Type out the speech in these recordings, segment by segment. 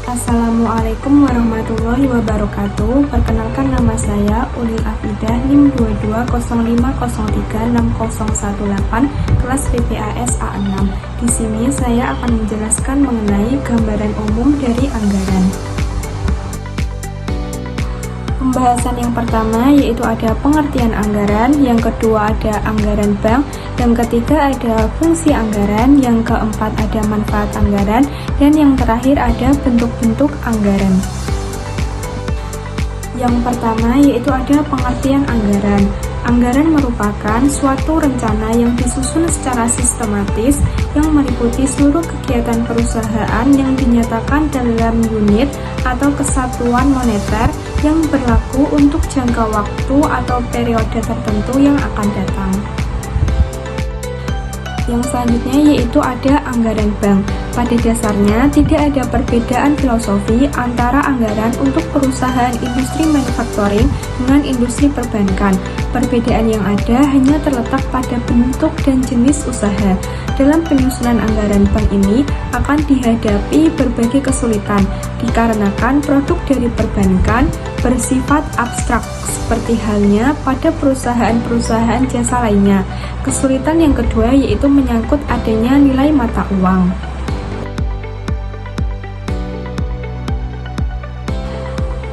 Assalamualaikum warahmatullahi wabarakatuh. Perkenalkan, nama saya Ulil Afidah, NIM 2205036018, kelas PPAS A6. Di sini saya akan menjelaskan mengenai gambaran umum dari anggaran. Pembahasan yang pertama yaitu ada pengertian anggaran, yang kedua ada anggaran bank, yang ketiga ada fungsi anggaran, yang keempat ada manfaat anggaran, dan yang terakhir ada bentuk-bentuk anggaran. Yang pertama yaitu ada pengertian anggaran. Anggaran merupakan suatu rencana yang disusun secara sistematis yang meliputi seluruh kegiatan perusahaan yang dinyatakan dalam unit atau kesatuan moneter yang berlaku untuk jangka waktu atau periode tertentu yang akan datang. Yang selanjutnya yaitu ada anggaran bank. Pada dasarnya tidak ada perbedaan filosofi antara anggaran untuk perusahaan industri manufacturing dengan industri perbankan. Perbedaan yang ada hanya terletak pada bentuk dan jenis usaha. Dalam penyusunan anggaran bank ini akan dihadapi berbagai kesulitan dikarenakan produk dari perbankan bersifat abstrak seperti halnya pada perusahaan-perusahaan jasa lainnya. Kesulitan yang kedua yaitu menyangkut adanya nilai mata uang.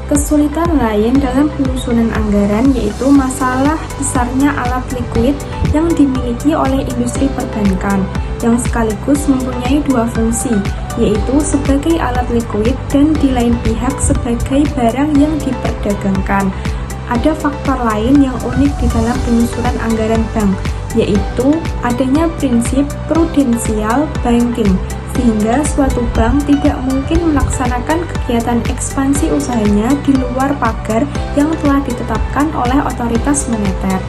Kesulitan lain dalam penyusunan anggaran yaitu masalah besarnya alat likuid yang dimiliki oleh industri perbankan, yang sekaligus mempunyai dua fungsi, yaitu sebagai alat likuid dan di lain pihak sebagai barang yang diperdagangkan. Ada faktor lain yang unik di dalam penyusunan anggaran bank, yaitu adanya prinsip prudensial banking, sehingga suatu bank tidak mungkin melaksanakan kegiatan ekspansi usahanya di luar pagar yang telah ditetapkan oleh otoritas moneter.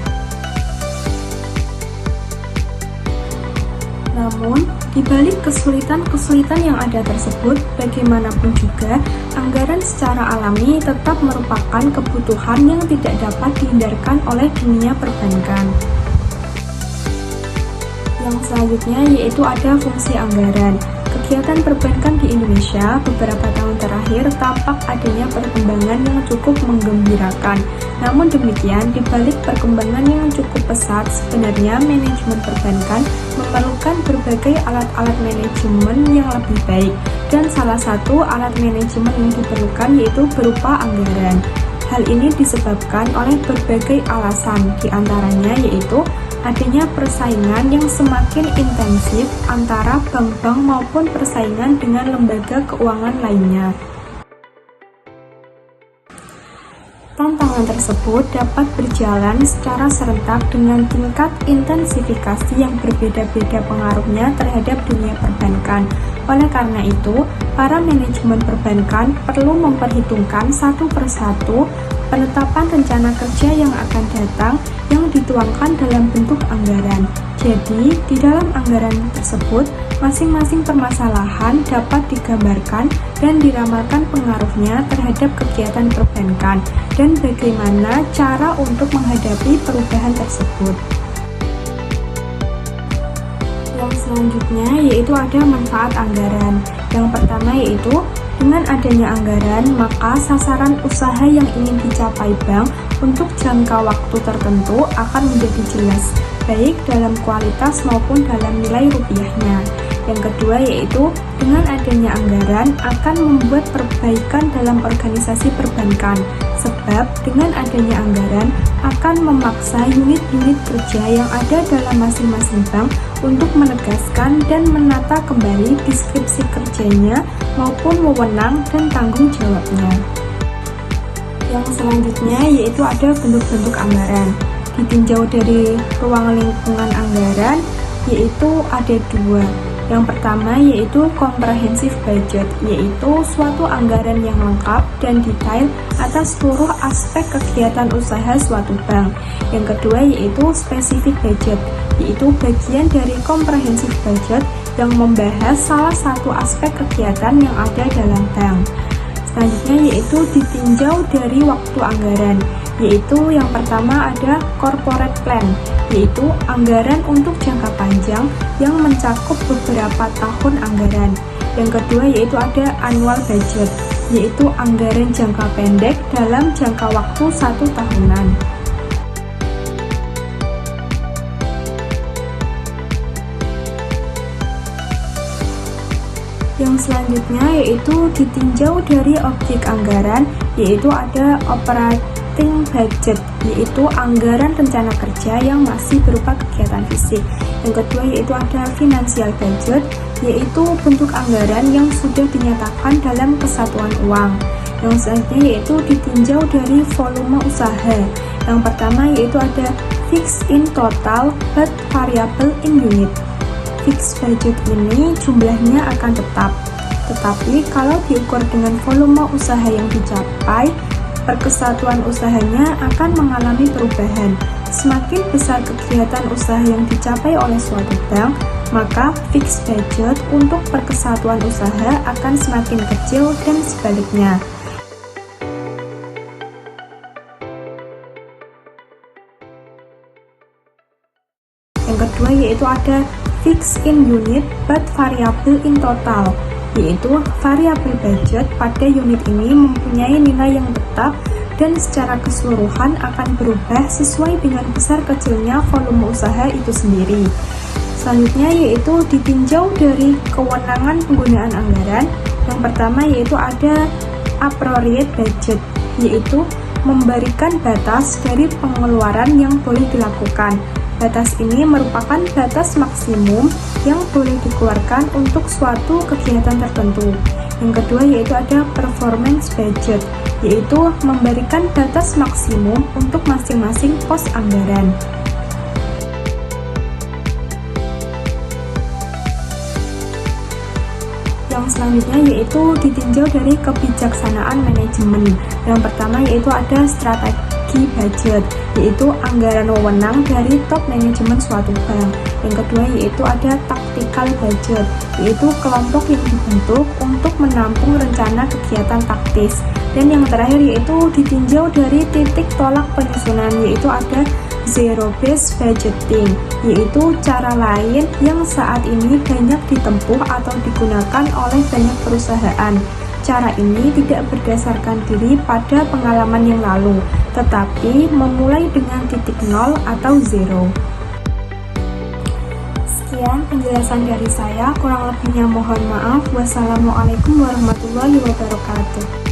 Namun, di balik kesulitan-kesulitan yang ada tersebut, bagaimanapun juga, anggaran secara alami tetap merupakan kebutuhan yang tidak dapat dihindarkan oleh dunia perbankan. Yang selanjutnya yaitu ada fungsi anggaran. Kegiatan perbankan di Indonesia beberapa tahun terakhir tampak adanya perkembangan yang cukup menggembirakan. Namun demikian, di balik perkembangan yang cukup pesat, sebenarnya manajemen perbankan memerlukan berbagai alat-alat manajemen yang lebih baik. Dan salah satu alat manajemen yang diperlukan yaitu berupa anggaran. Hal ini disebabkan oleh berbagai alasan, diantaranya yaitu adanya persaingan yang semakin intensif antara bank-bank maupun persaingan dengan lembaga keuangan lainnya. Tantangan tersebut dapat berjalan secara serentak dengan tingkat intensifikasi yang berbeda-beda pengaruhnya terhadap dunia perbankan. Oleh karena itu, para manajemen perbankan perlu memperhitungkan satu persatu penetapan rencana kerja yang akan datang yang dituangkan dalam bentuk anggaran. Jadi, di dalam anggaran tersebut, masing-masing permasalahan dapat digambarkan dan diramalkan pengaruhnya terhadap kegiatan perbankan dan bagaimana cara untuk menghadapi perubahan tersebut. Yang selanjutnya yaitu ada manfaat anggaran. Yang pertama yaitu dengan adanya anggaran, maka sasaran usaha yang ingin dicapai bank untuk jangka waktu tertentu akan menjadi jelas, baik dalam kualitas maupun dalam nilai rupiahnya. Yang kedua yaitu dengan adanya anggaran akan membuat perbaikan dalam organisasi perbankan, sebab dengan adanya anggaran akan memaksa unit-unit kerja yang ada dalam masing-masing bank untuk menegaskan dan menata kembali deskripsi kerjanya maupun wewenang dan tanggung jawabnya. Yang selanjutnya yaitu ada bentuk-bentuk anggaran. Ditinjau dari ruang lingkungan anggaran yaitu ada dua. Yang pertama yaitu comprehensive budget, yaitu suatu anggaran yang lengkap dan detail atas seluruh aspek kegiatan usaha suatu bank. Yang kedua yaitu specific budget, yaitu bagian dari comprehensive budget yang membahas salah satu aspek kegiatan yang ada dalam bank. Selanjutnya yaitu ditinjau dari waktu anggaran, yaitu yang pertama ada corporate plan, yaitu anggaran untuk jangka panjang yang mencakup beberapa tahun anggaran. Yang kedua yaitu ada annual budget, yaitu anggaran jangka pendek dalam jangka waktu 1 tahunan. Yang selanjutnya yaitu ditinjau dari objek anggaran, yaitu ada operating budget, yaitu anggaran rencana kerja yang masih berupa kegiatan fisik. Yang kedua yaitu ada financial budget, yaitu bentuk anggaran yang sudah dinyatakan dalam kesatuan uang. Yang selanjutnya yaitu ditinjau dari volume usaha. Yang pertama yaitu ada fixed in total but variable in unit. Fixed budget ini jumlahnya akan tetap, tetapi kalau diukur dengan volume usaha yang dicapai, perkesatuan usahanya akan mengalami perubahan. Semakin besar kegiatan usaha yang dicapai oleh suatu bank, maka fixed budget untuk perkesatuan usaha akan semakin kecil dan sebaliknya. Yang kedua yaitu ada fixed in unit but variable in total, yaitu variable budget pada unit ini mempunyai nilai yang tetap dan secara keseluruhan akan berubah sesuai dengan besar kecilnya volume usaha itu sendiri. Selanjutnya yaitu ditinjau dari kewenangan penggunaan anggaran. Yang pertama yaitu ada appropriate budget, yaitu memberikan batas dari pengeluaran yang boleh dilakukan. Batas ini merupakan batas maksimum yang boleh dikeluarkan untuk suatu kegiatan tertentu. Yang kedua yaitu ada performance budget, yaitu memberikan batas maksimum untuk masing-masing pos anggaran. Yang selanjutnya yaitu ditinjau dari kebijaksanaan manajemen. Yang pertama yaitu ada strategi budget, yaitu anggaran wewenang dari top manajemen suatu bank. Yang kedua yaitu ada tactical budget, yaitu kelompok yang dibentuk untuk menampung rencana kegiatan taktis. Dan yang terakhir yaitu ditinjau dari titik tolak penyusunan, yaitu ada zero based budgeting, yaitu cara lain yang saat ini banyak ditempuh atau digunakan oleh banyak perusahaan. Cara ini tidak berdasarkan diri pada pengalaman yang lalu, tetapi memulai dengan titik nol atau zero. Sekian penjelasan dari saya, kurang lebihnya mohon maaf. Wassalamualaikum warahmatullahi wabarakatuh.